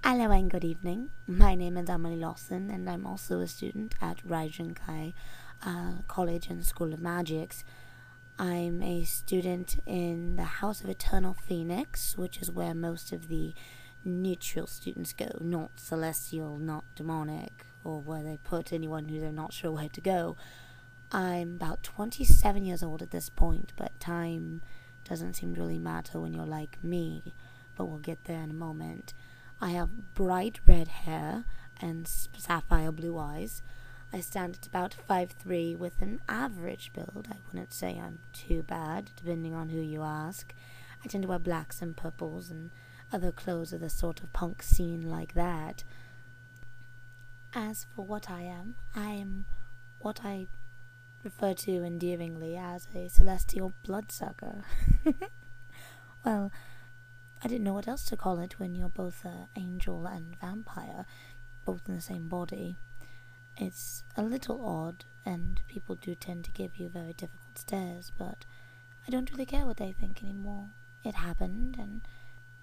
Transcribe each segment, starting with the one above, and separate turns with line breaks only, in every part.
Hello and good evening. My name is Amalie Larson, and I'm also a student at Raijinkai College and School of Magics. I'm a student in the House of Eternal Phoenix, which is where most of the neutral students go, not celestial, not demonic, or where they put anyone who they're not sure where to go. I'm about 27 years old at this point, but time doesn't seem to really matter when you're like me, but we'll get there in a moment. I have bright red hair and sapphire blue eyes. I stand at about 5'3" with an average build. I wouldn't say I'm too bad, depending on who you ask. I tend to wear blacks and purples and other clothes of the sort of punk scene like that. As for what I am what I refer to endearingly as a celestial bloodsucker. Well, I didn't know what else to call it when you're both an angel and vampire, both in the same body. It's a little odd, and people do tend to give you very difficult stares, but I don't really care what they think anymore. It happened, and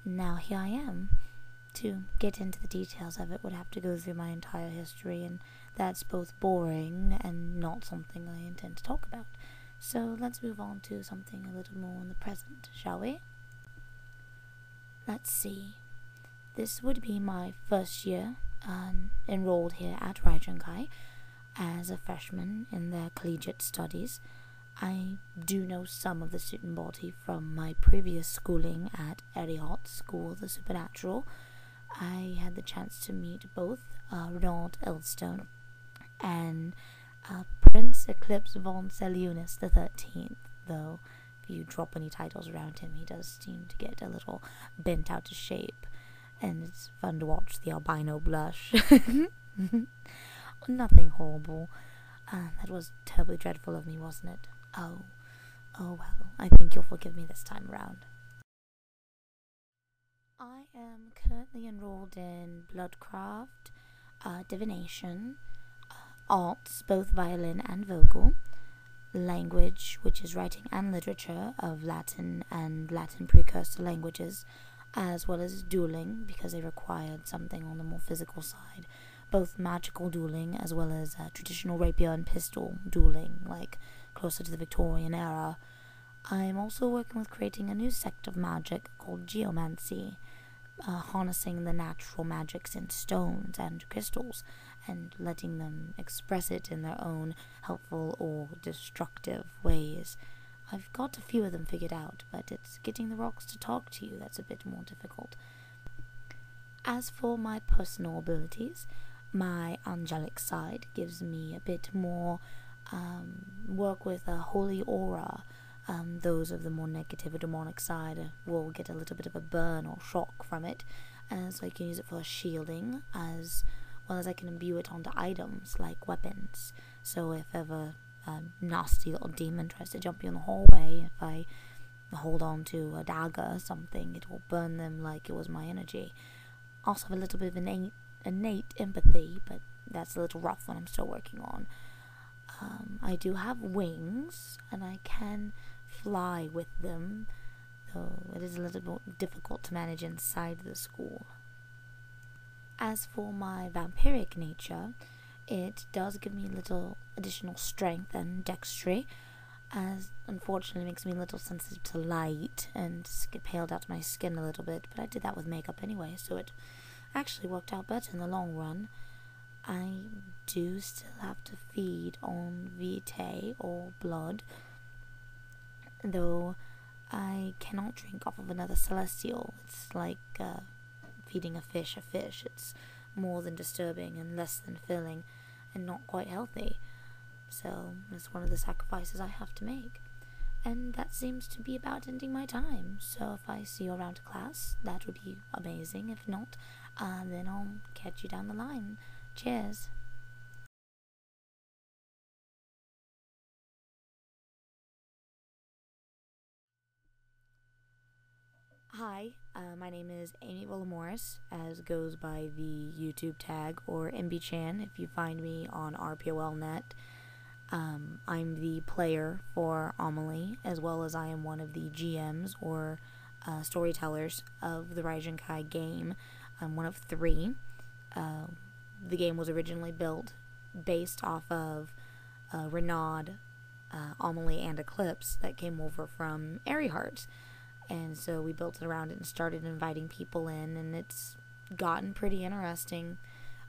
now here I am. To get into the details of it would have to go through my entire history, and that's both boring and not something I intend to talk about. So let's move on to something a little more in the present, shall we? Let's see. This would be my first year enrolled here at Raijinkai as a freshman in their collegiate studies. I do know some of the student body from my previous schooling at Eriot School of the Supernatural. I had the chance to meet both Renaud Elstone and Prince Eclipse von Seleunis the 13th, though if you drop any titles around him, he does seem to get a little bent out of shape, and it's fun to watch the albino blush. Nothing horrible. That was terribly dreadful of me, wasn't it? Oh well, I think you'll forgive me this time around. I am currently enrolled in Bloodcraft, Divination, Arts, both violin and vocal, Language, which is writing and literature of Latin and Latin precursor languages, as well as dueling, because they required something on the more physical side, both magical dueling as well as traditional rapier and pistol dueling, like closer to the Victorian era. I'm also working with creating a new sect of magic called geomancy, harnessing the natural magics in stones and crystals, and letting them express it in their own helpful or destructive ways. I've got a few of them figured out, but it's getting the rocks to talk to you that's a bit more difficult. As for my personal abilities, my angelic side gives me a bit more work with a holy aura. Those of the more negative or demonic side will get a little bit of a burn or shock from it, so I can use it for shielding, as well as I can imbue it onto items like weapons. So if ever a nasty little demon tries to jump you in the hallway, if I hold on to a dagger or something, it will burn them like it was my energy. Also have a little bit of innate empathy, but that's a little rough when I'm still working on. I do have wings, and I can fly with them, though it is a little bit difficult to manage inside the school. As for my vampiric nature, it does give me a little additional strength and dexterity, as unfortunately makes me a little sensitive to light and get paled out my skin a little bit, but I did that with makeup anyway, so it actually worked out better in the long run. I do still have to feed on vitae or blood, though I cannot drink off of another celestial. It's like feeding a fish. It's more than disturbing and less than filling and not quite healthy. So it's one of the sacrifices I have to make. And that seems to be about ending my time. So if I see you around to class, that would be amazing. If not, then I'll catch you down the line. Cheers. Hi, my name is Amy Willamorris, as goes by the YouTube tag, or MBChan if you find me on RPOLnet. I'm the player for Amalie, as well as I am one of the GMs, or storytellers, of the Raijinkai game. I'm one of 3. The game was originally built based off of Renaud, Amalie, and Eclipse that came over from Airy Hearts. And so we built it around it and started inviting people in, and it's gotten pretty interesting.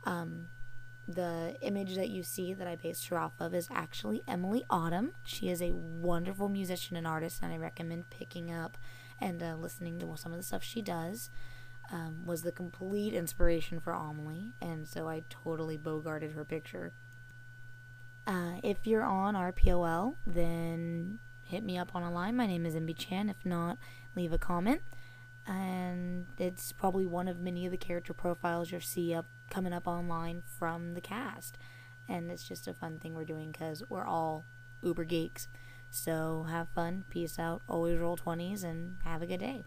The image that you see that I based her off of is actually Emilie Autumn. She is a wonderful musician and artist, and I recommend picking up and listening to some of the stuff she does. Was the complete inspiration for Amalie, and so I totally bogarted her picture. If you're on RPOL, then hit me up on a line. My name is MB Chan. If not, leave a comment. And it's probably one of many of the character profiles you'll see coming up online from the cast. And it's just a fun thing we're doing because we're all uber geeks. So have fun, peace out, always roll 20s, and have a good day.